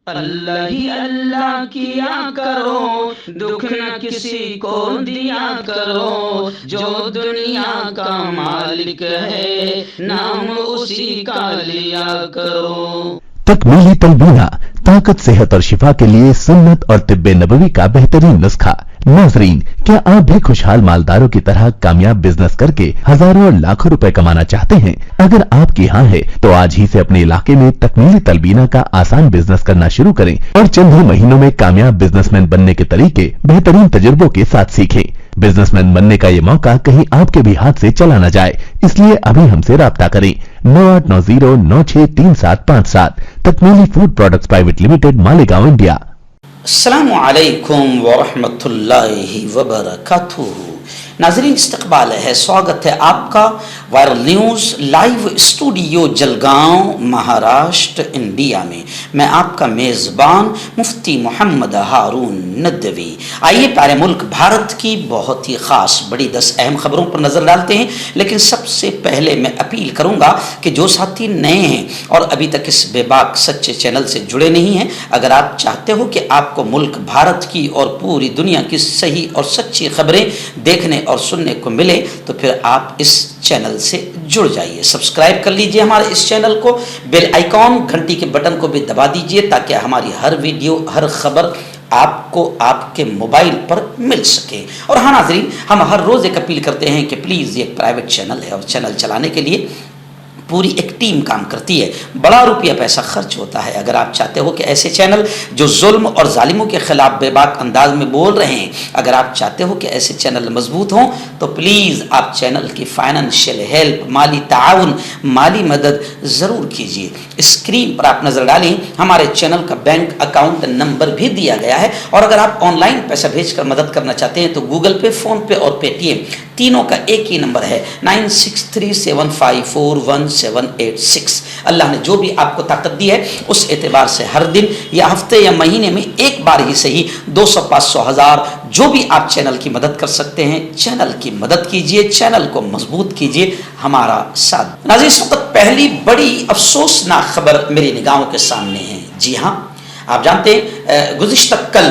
اللہ ہی اللہ کیا کرو، دکھ نہ کسی کو دیا کرو، جو دنیا کا مالک ہے نام اسی کا لیا کرو۔ تکمیلی تلبینہ، طاقت، صحت اور شفا کے لیے سنت اور طب نبوی کا بہترین نسخہ۔ ناظرین، کیا آپ بھی خوشحال مالداروں کی طرح کامیاب بزنس کر کے ہزاروں اور لاکھوں روپے کمانا چاہتے ہیں؟ اگر آپ کی ہاں ہے تو آج ہی سے اپنے علاقے میں تکمیلی تلبینہ کا آسان بزنس کرنا شروع کریں اور چند ہی مہینوں میں کامیاب بزنس مین بننے کے طریقے بہترین تجربوں کے ساتھ سیکھیں۔ بزنس مین بننے کا یہ موقع کہیں آپ کے بھی ہاتھ سے چلا نہ جائے، اس لیے ابھی ہم سے رابطہ کریں۔ 9890963757 Takmili food products private limited, Malegaon, India. السلام علیکم ورحمۃ اللہ وبرکاتہ۔ ناظرین، استقبال ہے، سواگت ہے آپ کا viral news live studio Jalgaon, Maharashtra, India میں۔ میں آپ کا میزبان مفتی محمد ہارون ندوی۔ آئیے پیارے ملک بھارت کی بہت ہی خاص بڑی 10 اہم خبروں پر نظر ڈالتے ہیں، لیکن سب سے پہلے میں اپیل کروں گا کہ جو ساتھی نئے ہیں اور ابھی تک اس بے باک سچے چینل سے جڑے نہیں ہیں، اگر آپ چاہتے ہو کہ آپ کو ملک بھارت کی اور پوری دنیا کی صحیح اور سچی خبریں دیکھنے اور سننے کو ملے تو پھر آپ اس چینل سے جڑ جائیے۔ سبسکرائب کر لیجئے ہمارے اس چینل کو، بیل آئیکن گھنٹی کے بٹن کو بھی دبا دیجئے تاکہ ہماری ہر ویڈیو، ہر خبر آپ کو آپ کے موبائل پر مل سکے۔ اور ہاں ناظرین، ہم ہر روز ایک اپیل کرتے ہیں کہ پلیز یہ پرائیویٹ چینل ہے اور چینل چلانے کے لیے پوری ایک ٹیم کام کرتی ہے، بڑا روپیہ پیسہ خرچ ہوتا ہے۔ اگر آپ چاہتے ہو کہ ایسے چینل جو ظلم اور ظالموں کے خلاف بے باک انداز میں بول رہے ہیں، اگر آپ چاہتے ہو کہ ایسے چینل مضبوط ہوں تو پلیز آپ چینل کی فائنینشیل ہیلپ، مالی تعاون، مالی مدد ضرور کیجیے۔ اسکرین پر آپ نظر ڈالیں، ہمارے چینل کا بینک اکاؤنٹ نمبر بھی دیا گیا ہے، اور اگر آپ آن لائن پیسہ بھیج کر مدد کرنا چاہتے ہیں تو گوگل پے، فون پے اور پے ٹی ایم تینوں کا ایک ہی نمبر ہے، 9637541786۔ اللہ نے جو بھی آپ کو طاقت دی ہے اس اعتبار سے ہر دن یا ہفتے یا مہینے میں ایک بار ہی صحیح 200، 500، 1000 جو بھی آپ چینل کی مدد کر سکتے ہیں، چینل کی مدد کیجئے، چینل کو مضبوط کیجئے، ہمارا ساتھ۔ ناظرین، اس وقت پہلی بڑی افسوسناک خبر میری نگاہوں کے سامنے ہے۔ جی ہاں، آپ جانتے ہیں گزشتہ کل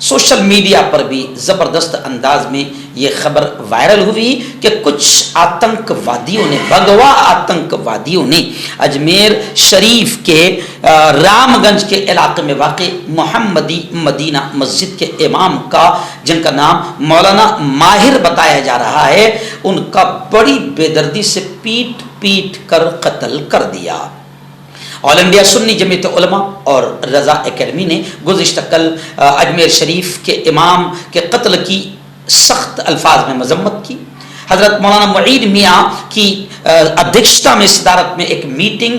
سوشل میڈیا پر بھی زبردست انداز میں یہ خبر وائرل ہوئی کہ کچھ آتنکوادیوں نے، بھگوا آتنکوادیوں نے اجمیر شریف کے رام گنج کے علاقے میں واقع محمدی مدینہ مسجد کے امام کا، جن کا نام مولانا ماہر بتایا جا رہا ہے، ان کا بڑی بے دردی سے پیٹ پیٹ کر قتل کر دیا۔ آل انڈیا سنی جمعیت علماء اور رضا اکیڈمی نے گزشتہ کل اجمیر شریف کے امام کے قتل کی سخت الفاظ میں مذمت کی۔ حضرت مولانا معید میاں کی ادھیکشتا میں صدارت میں ایک میٹنگ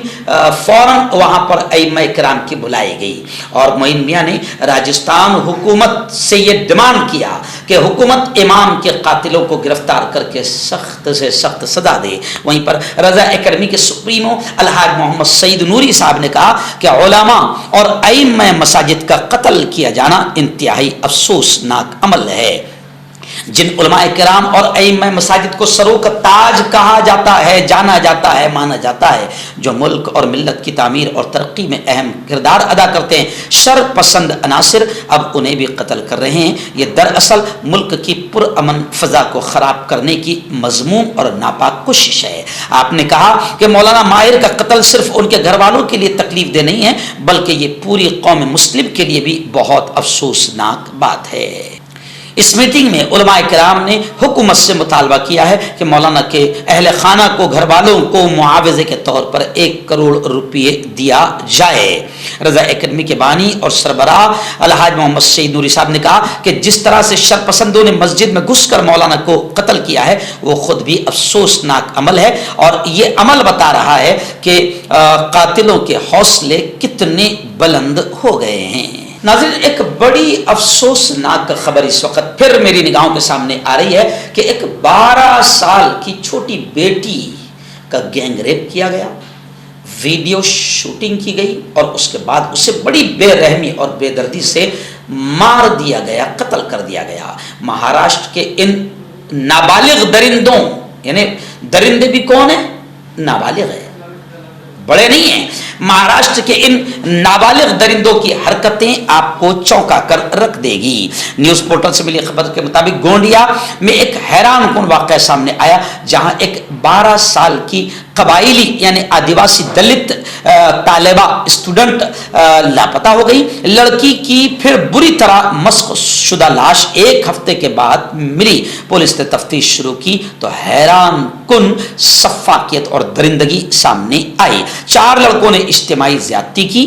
فوراً وہاں پر ائمہ کرام کی بلائی گئی، اور معین میاں نے راجستھان حکومت سے یہ ڈیمانڈ کیا کہ حکومت امام کے قاتلوں کو گرفتار کر کے سخت سے سخت سزا دے۔ وہیں پر رضا اکیڈمی کے سپریمو الحاج محمد سعید نوری صاحب نے کہا کہ علماء اور ائمہ مساجد کا قتل کیا جانا انتہائی افسوسناک عمل ہے۔ جن علماء کرام اور ائمہ مساجد کو سروں کا تاج کہا جاتا ہے، جانا جاتا ہے، مانا جاتا ہے، جو ملک اور ملت کی تعمیر اور ترقی میں اہم کردار ادا کرتے ہیں، شر پسند عناصر اب انہیں بھی قتل کر رہے ہیں۔ یہ دراصل ملک کی پرامن فضا کو خراب کرنے کی مذموم اور ناپاک کوشش ہے۔ آپ نے کہا کہ مولانا ماہر کا قتل صرف ان کے گھر والوں کے لیے تکلیف دہ نہیں ہے، بلکہ یہ پوری قوم مسلم کے لیے بھی بہت افسوسناک بات ہے۔ اس میٹنگ میں علماء کرام نے حکومت سے مطالبہ کیا ہے کہ مولانا کے اہل خانہ کو، گھر والوں کو معاوضے کے طور پر 1 کروڑ روپے دیا جائے۔ رضا اکیڈمی کے بانی اور سربراہ الحاج محمد سعید نوری صاحب نے کہا کہ جس طرح سے شرپسندوں نے مسجد میں گھس کر مولانا کو قتل کیا ہے وہ خود بھی افسوسناک عمل ہے، اور یہ عمل بتا رہا ہے کہ قاتلوں کے حوصلے کتنے بلند ہو گئے ہیں۔ ناظرین، ایک بڑی افسوسناک خبر اس وقت پھر میری نگاہوں کے سامنے آ رہی ہے کہ ایک 12 سال کی چھوٹی بیٹی کا گینگ ریپ کیا گیا، ویڈیو شوٹنگ کی گئی، اور اس کے بعد اسے بڑی بے رحمی اور بے دردی سے مار دیا گیا، قتل کر دیا گیا۔ مہاراشٹر کے ان نابالغ درندوں، یعنی درندے بھی کون ہیں؟ نابالغ ہیں، بڑے نہیں ہیں، महाराष्ट्र के इन नाबालिग दरिंदों की हरकतें आपको चौंका कर रख देगी। न्यूज पोर्टल से मिली खबर के मुताबिक गोंडिया में एक हैरान कुन वाकया सामने आया, जहां एक 12 साल की कबाइली यानी आदिवासी दलित तालिबा स्टूडेंट लापता हो गई। लड़की की फिर बुरी तरह मस्क शुदा लाश एक हफ्ते के बाद मिली। पुलिस ने तफ्तीश शुरू की तो हैरान कुन सफाकियत और दरिंदगी सामने आई। 4 लड़कों ने इज्तिमाई ज्यादती की,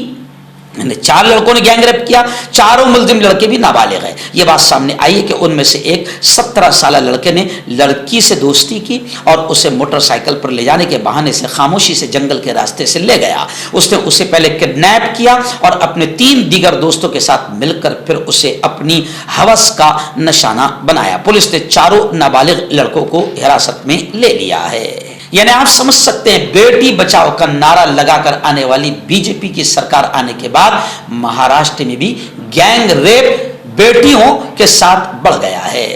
4 लड़कों ने गैंग रेप किया। चारों मुलजिम लड़के भी नाबालिग हैं। यह बात सामने आई है कि उनमें से एक 17 साल लड़के ने लड़की से दोस्ती की और उसे मोटरसाइकिल पर ले जाने के बहाने से खामोशी से जंगल के रास्ते से ले गया। उसने उसे पहले किडनैप किया और अपने 3 दीगर दोस्तों के साथ मिलकर फिर उसे अपनी हवस का निशाना बनाया। पुलिस ने चारों नाबालिग लड़कों को हिरासत में ले लिया है। यानी आप समझ सकते हैं, बेटी बचाओ का नारा लगाकर आने वाली बीजेपी की सरकार आने के बाद महाराष्ट्र में भी गैंग रेप बेटियों के साथ बढ़ गया है।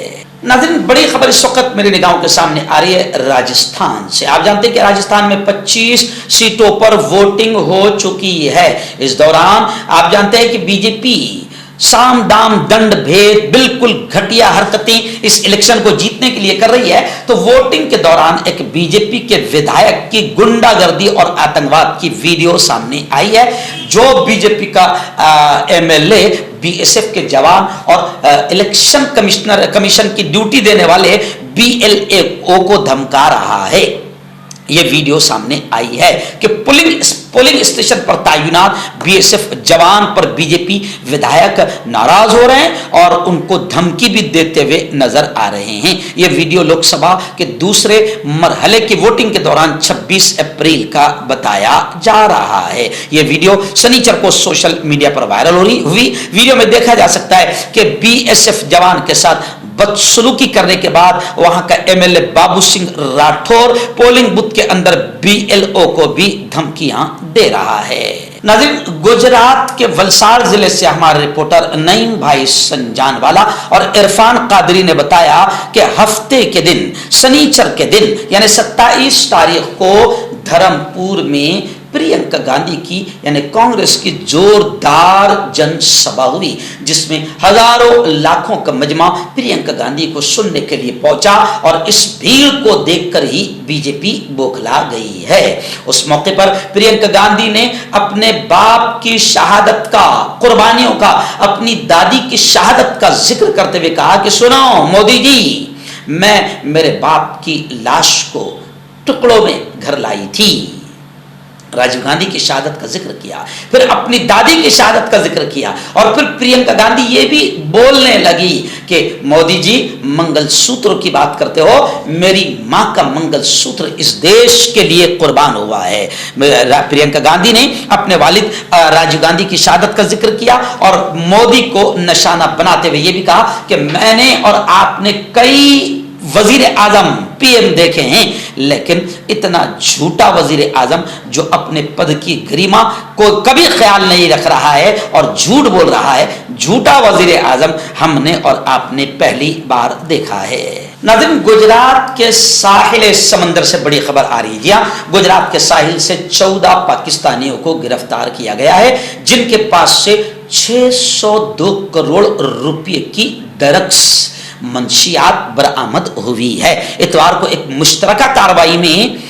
नाज़रीन, बड़ी खबर इस वक्त मेरी निगाहों के सामने आ रही है राजस्थान से। आप जानते हैं कि राजस्थान में 25 सीटों पर वोटिंग हो चुकी है। इस दौरान आप जानते हैं कि बीजेपी साम दाम दंड भेद बिल्कुल घटिया हरकतें इस इलेक्शन को जीतने के लिए कर रही है। तो वोटिंग के दौरान एक बीजेपी के विधायक की गुंडागर्दी और आतंकवाद की वीडियो सामने आई है, जो बीजेपी का एमएलए बीएसएफ के जवान और इलेक्शन कमीशन की ड्यूटी देने वाले बीएलओ को धमका रहा है। यह वीडियो सामने आई है कि पोलिंग स्टेशन पर तैनात बीएसएफ जवान पर बीजेपी विधायक नाराज हो रहे हैं और उनको धमकी भी देते हुए नजर आ रहे हैं। यह वीडियो लोकसभा के दूसरे मरहले की वोटिंग के दौरान 26 अप्रैल का बताया जा रहा है। यह वीडियो शनिवार को सोशल मीडिया पर वायरल हुई। वीडियो में देखा जा सकता है कि बीएसएफ जवान के साथ बदसलूकी करने के बाद वहां का MLA Babu Singh Rathore polling booth के अंदर बीएलओ को भी धमकियां दे रहा है। नाज़रीन, गुजरात के वलसाड़ जिले से हमारे रिपोर्टर नईम भाई संजानवाला और इरफान कादरी ने बताया कि हफ्ते के दिन शनिचर के दिन यानी 27 तारीख को धर्मपुर में प्रियंका गांधी की यानी कांग्रेस की जोरदार जनसभा हुई, जिसमें हजारों लाखों का मजमा प्रियंका गांधी को सुनने के लिए पहुंचा और इस भीड़ को देखकर ही बीजेपी बौखला गई है। उस मौके पर प्रियंका गांधी ने अपने बाप की शहादत का, कुर्बानियों का, अपनी दादी की शहादत का जिक्र करते हुए कहा कि सुनो मोदी जी, मैं मेरे बाप की लाश को टुकड़ों में घर लाई थी। राजीव गांधी की शहादत का जिक्र किया, फिर अपनी दादी की शहादत का जिक्र किया और फिर प्रियंका गांधी ये भी बोलने लगी कि मोदी जी मंगलसूत्र की बात करते हो, मेरी मां का मंगलसूत्र इस देश के लिए कुर्बान हुआ है। प्रियंका गांधी ने अपने वालिद राजीव गांधी की शहादत का जिक्र किया और मोदी को निशाना बनाते हुए ये भी कहा कि मैंने और आपने कई वजीर आजम पीएम देखे हैं, लेकिन इतना झूठा वजीर आजम जो अपने पद की गरिमा को कभी ख्याल नहीं रख रहा है और झूठ बोल रहा है, झूठा वजीर आजम हमने और आपने पहली बार देखा है। नाज़रीन, गुजरात के साहिल समंदर से बड़ी खबर आ रही है। गुजरात के साहिल से 14 पाकिस्तानियों को गिरफ्तार किया गया है, जिनके पास से 602 करोड़ रुपए की ड्रग्स मंशियात बरामद हुई है। इतवार को एक मुश्तरका कार्रवाई में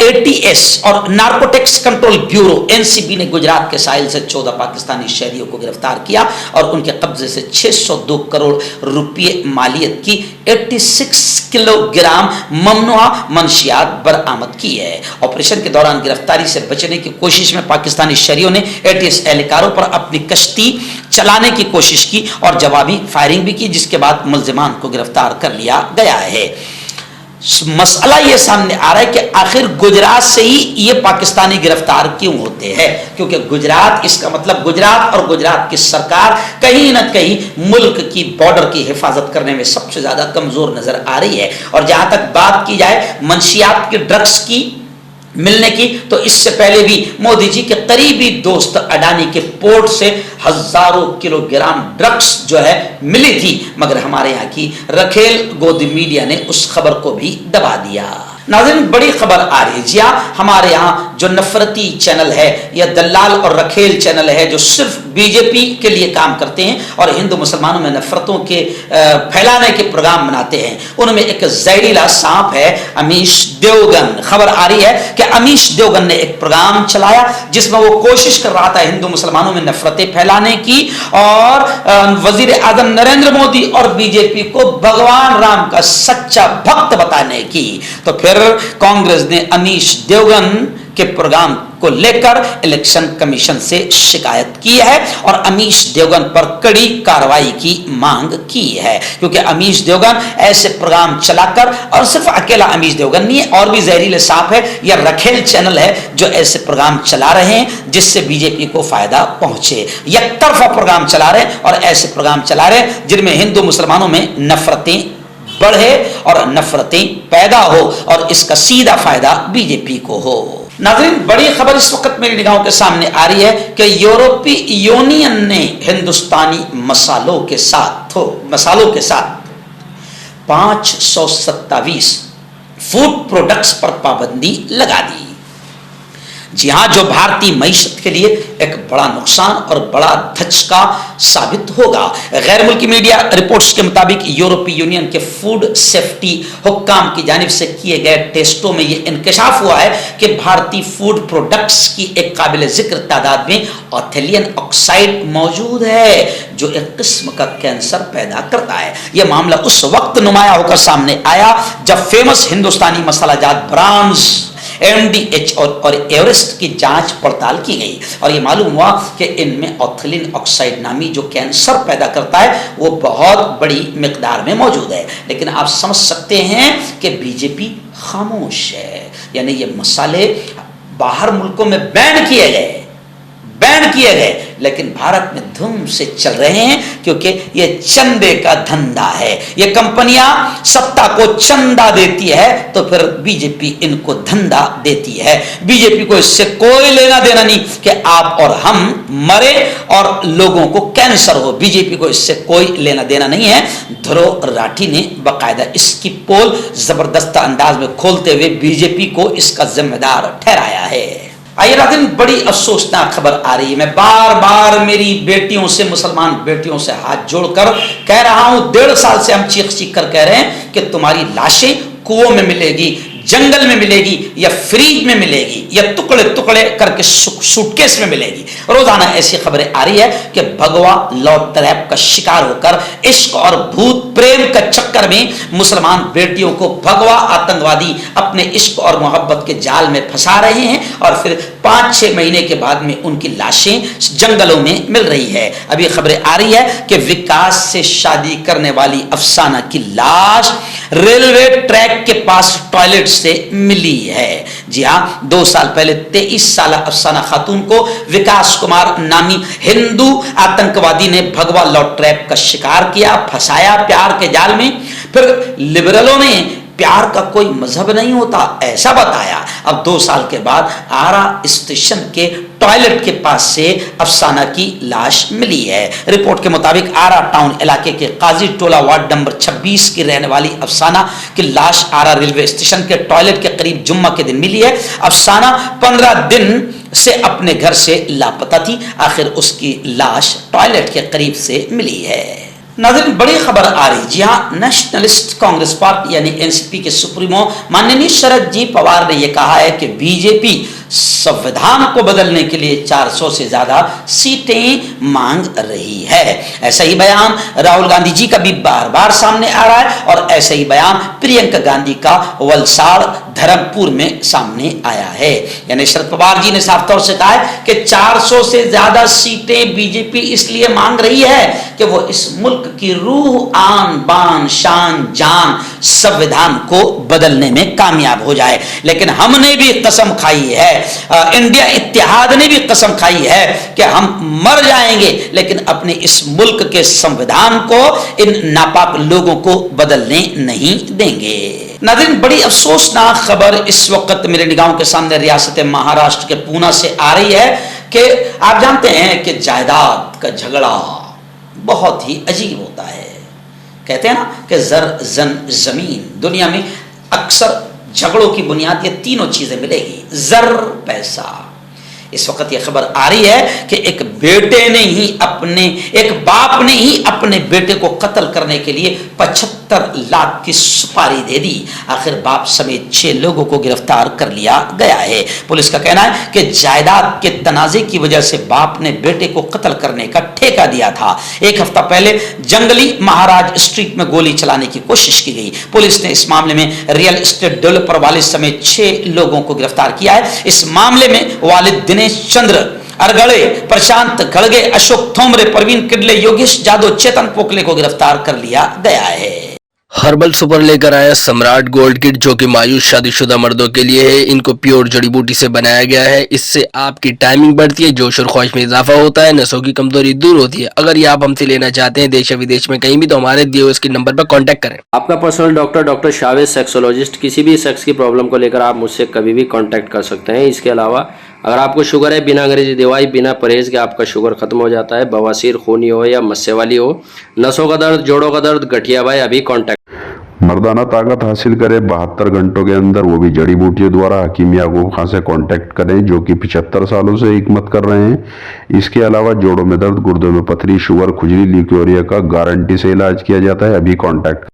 एटीएस और नार्कोटिक्स कंट्रोल ब्यूरो एनसीबी ने गुजरात के साहिल से 14 पाकिस्तानी शहरियों को गिरफ्तार किया और उनके कब्जे से 602 करोड़ रुपए मालियत की 86 किलोग्राम ममनुआ मंशियात बरामद की है। ऑपरेशन के दौरान गिरफ्तारी से बचने की कोशिश में पाकिस्तानी शहरियों ने एटीएस एहलकारों पर अपनी कश्ती चलाने की कोशिश की और जवाबी फायरिंग भी की, जिसके बाद मुल्जिमान को गिरफ्तार कर लिया गया है। मसला ये सामने आ रहा है कि आखिर गुजरात से ही ये पाकिस्तानी गिरफ्तार क्यों होते हैं, क्योंकि गुजरात, इसका मतलब गुजरात और गुजरात की सरकार कहीं ना कहीं मुल्क की बॉर्डर की हिफाजत करने में सबसे ज्यादा कमजोर नजर आ रही है। और जहां तक बात की जाए मंशियात के ड्रग्स की मिलने की, तो इससे पहले भी मोदी जी के करीबी दोस्त अडानी के पोर्ट से हजारों किलोग्राम ड्रग्स जो है मिली थी, मगर हमारे यहाँ की रखेल गोदी मीडिया ने उस खबर को भी दबा दिया। नाज़रीन, बड़ी खबर आ रही है। जी हाँ, हमारे यहाँ जो नफरती चैनल है या दलाल और रखेल चैनल है जो सिर्फ बीजेपी के लिए काम करते हैं और हिंदू मुसलमानों में नफरतों के फैलाने के प्रोग्राम बनाते हैं, उनमें एक जहरीला सांप है अमीश देवगन। खबर आ रही है कि अमीश देवगन ने एक प्रोग्राम चलाया जिसमें वो कोशिश कर रहा था हिंदू मुसलमानों में नफरतें फैलाने की और वजीर आजम नरेंद्र मोदी और बीजेपी को भगवान राम का सच्चा भक्त बताने की। तो फिर कांग्रेस ने अमीश देवगन के प्रोग्राम को लेकर इलेक्शन कमीशन से शिकायत की है और अमीश देवगन पर कड़ी कार्रवाई की मांग की है, क्योंकि अमीश देवगन ऐसे प्रोग्राम चलाकर, और सिर्फ अकेला अमीश देवगन नहीं है, और भी जहरीले सांप है या रखेल चैनल है जो ऐसे प्रोग्राम चला रहे हैं जिससे बीजेपी को फायदा पहुंचे। एक तरफा प्रोग्राम चला रहे हैं और ऐसे प्रोग्राम चला रहे हैं जिनमें हिंदू मुसलमानों में नफरतें बढ़े और नफरतें पैदा हो और इसका सीधा फायदा बीजेपी को हो। नाज़रीन, बड़ी खबर इस वक्त मेरी निगाहों के सामने आ रही है कि यूरोपीय यूनियन ने हिंदुस्तानी मसालों के साथ 527 फूड प्रोडक्ट्स पर पाबंदी लगा दी। जी हां, जो भारतीय मईशत के लिए एक बड़ा नुकसान और बड़ा धचका साबित होगा। गैर मुल्की मीडिया रिपोर्ट्स के मुताबिक यूरोपीय यूनियन के फूड सेफ्टी हुक्काम की जानिब से किए गए टेस्टों में यह इंकशाफ हुआ है कि भारतीय फूड प्रोडक्ट्स की एक काबिल जिक्र तादाद में एथिलीन ऑक्साइड मौजूद है जो एक किस्म का कैंसर पैदा करता है। यह मामला उस वक्त नुमाया होकर सामने आया जब फेमस हिंदुस्तानी मसालाजात ब्रांड्स MDH और एवरेस्ट की जांच पड़ताल की गई और यह मालूम हुआ कि इनमें एथिलीन ऑक्साइड नामी जो कैंसर पैदा करता है वो बहुत बड़ी मिकदार में मौजूद है। लेकिन आप समझ सकते हैं कि बीजेपी खामोश है, यानी ये मसाले बाहर मुल्कों में बैन किए गए, लेकिन भारत में धूम से चल रहे हैं क्योंकि ये चंदे का धंधा है। ये कंपनियां सत्ता को चंदा देती है तो फिर बीजेपी इनको धंधा देती है। बीजेपी को इससे कोई लेना देना नहीं कि आप और हम मरे और लोगों को कैंसर हो, बीजेपी को इससे कोई लेना देना नहीं है। ध्रुव राठी ने बाकायदा इसकी पोल जबरदस्त अंदाज में खोलते हुए बीजेपी को इसका जिम्मेदार ठहराया है। आइए नाज़रीन, बड़ी अफसोसनाक खबर आ रही है। मैं बार बार मेरी बेटियों से, मुसलमान बेटियों से हाथ जोड़कर कह रहा हूं, 1.5 साल से हम चीख कर कह रहे हैं कि तुम्हारी लाशें कुओं में मिलेगी, जंगल में मिलेगी या फ्रीज में मिलेगी या टुकड़े टुकड़े करके सूटकेस में मिलेगी। रोजाना ऐसी खबरें आ रही है कि भगवा लव ट्रैप का शिकार होकर इश्क और भूत प्रेम का चक्कर में मुसलमान बेटियों को भगवा आतंकवादी अपने इश्क और मोहब्बत के जाल में फंसा रहे हैं और फिर 5-6 महीने के बाद में उनकी लाशें जंगलों में मिल रही है। अभी खबरें आ रही है कि विकास से शादी करने वाली अफसाना की लाश रेलवे ट्रैक के पास टॉयलेट से मिली है। जी हां, 2 साल पहले 23 साल अफसाना खातून को विकास कुमार नामी हिंदू आतंकवादी ने भगवा लव ट्रैप का शिकार किया, फंसाया प्यार के जाल में। फिर लिबरलों ने प्यार का कोई मजहब नहीं होता ऐसा बताया। अब 2 साल के बाद आरा स्टेशन के टॉयलेट के पास से अफसाना की लाश मिली है। रिपोर्ट के मुताबिक आरा टाउन इलाके के काजी टोला वार्ड नंबर 26 की रहने वाली अफसाना की लाश आरा रेलवे स्टेशन के टॉयलेट के करीब जुम्मा के दिन मिली है। अफसाना 15 दिन से अपने घर से लापता थी, आखिर उसकी लाश टॉयलेट के करीब से मिली है। नाज़रीन, बड़ी खबर आ रही। जी हाँ, नेशनलिस्ट कांग्रेस पार्टी यानी एनसीपी के सुप्रीमो माननीय शरद जी पवार ने यह कहा है कि बीजेपी संविधान को बदलने के लिए 400 से ज्यादा सीटें मांग रही है। ऐसा ही बयान राहुल गांधी जी का भी बार बार सामने आ रहा है और ऐसा ही बयान प्रियंका गांधी का वलसाड़ धर्मपुर में सामने आया है। यानी शरद पवार जी ने साफ तौर से कहा है कि 400 से ज्यादा सीटें बीजेपी इसलिए मांग रही है कि वो इस मुल्क की रूह, आन बान, शान, जान, संविधान को बदलने में कामयाब हो जाए। लेकिन हमने भी कसम खाई है, इंडिया इत्तेहाद ने भी कसम खाई है कि हम मर जाएंगे लेकिन अपने इस मुल्क के संविधान को इन नापाक लोगों को बदलने नहीं देंगे। नाज़रीन, बड़ी अफसोसनाक खबर इस वक्त मेरे निगाहों के सामने रियासत महाराष्ट्र के पूना से आ रही है कि आप जानते हैं कि जायदाद का झगड़ा बहुत ही अजीब होता है। कहते हैं ना कि जर जन जमीन, दुनिया में अक्सर झगड़ों की बुनियाद ये तीनों चीजें मिलेगी, जर, पैसा। इस वक्त ये खबर आ रही है कि एक बाप ने ही अपने बेटे को कत्ल करने के लिए 75 लाख की सुपारी दे दी। आखिर बाप समेत 6 लोगों को गिरफ्तार कर लिया गया है। पुलिस का कहना है कि जायदाद के तनाजे की वजह से बाप ने बेटे को कत्ल करने का ठेका दिया था। एक हफ्ता पहले जंगली महाराज स्ट्रीट में गोली चलाने की कोशिश की गई। पुलिस ने इस मामले में रियल एस्टेट डेवलपर वालिद समेत 6 लोगों को गिरफ्तार किया है। इस मामले में वालिद दिनेश चंद्र अरगड़े, प्रशांत गड़गे, अशोक थोमरे, प्रवीण किडले, योगेश जादव, चेतन पोकले को गिरफ्तार कर लिया गया है। हर्बल सुपर लेकर आया सम्राट गोल्ड किट, जो कि मायूस शादीशुदा मर्दों के लिए है। इनको प्योर जड़ी बूटी से बनाया गया है। इससे आपकी टाइमिंग बढ़ती है, जोश और ख्वाहिश में इजाफा होता है, नसों की कमजोरी दूर होती है। अगर ये आप हमसे लेना चाहते हैं देश या विदेश में कहीं भी, तो हमारे दिए हुए इसके नंबर पर कांटेक्ट करें। आपका पर्सनल डॉक्टर शावेज सेक्सोलॉजिस्ट, किसी भी सेक्स की प्रॉब्लम को लेकर आप मुझसे कभी भी कांटेक्ट कर सकते हैं। इसके अलावा अगर आपको शुगर है, बिना अंग्रेजी दवाई, बिना परहेज के आपका शुगर खत्म हो जाता है, बवासीर, खूनी हो या मस्से वाली हो, नसों का दर्द, जोड़ों का दर्द, गठिया भाई, अभी कांटेक्ट। मर्दाना ताकत हासिल करे 72 घंटों के अंदर, वो भी जड़ी बूटियों द्वारा। हकीम याकूब खान से कांटेक्ट करें, जो कि 75 सालों से हिकमत कर रहे हैं। इसके अलावा जोड़ों में दर्द, गुर्दों में पथरी, शुगर, खुजली, ल्यूकेरिया का गारंटी से इलाज किया जाता है। अभी कांटेक्ट।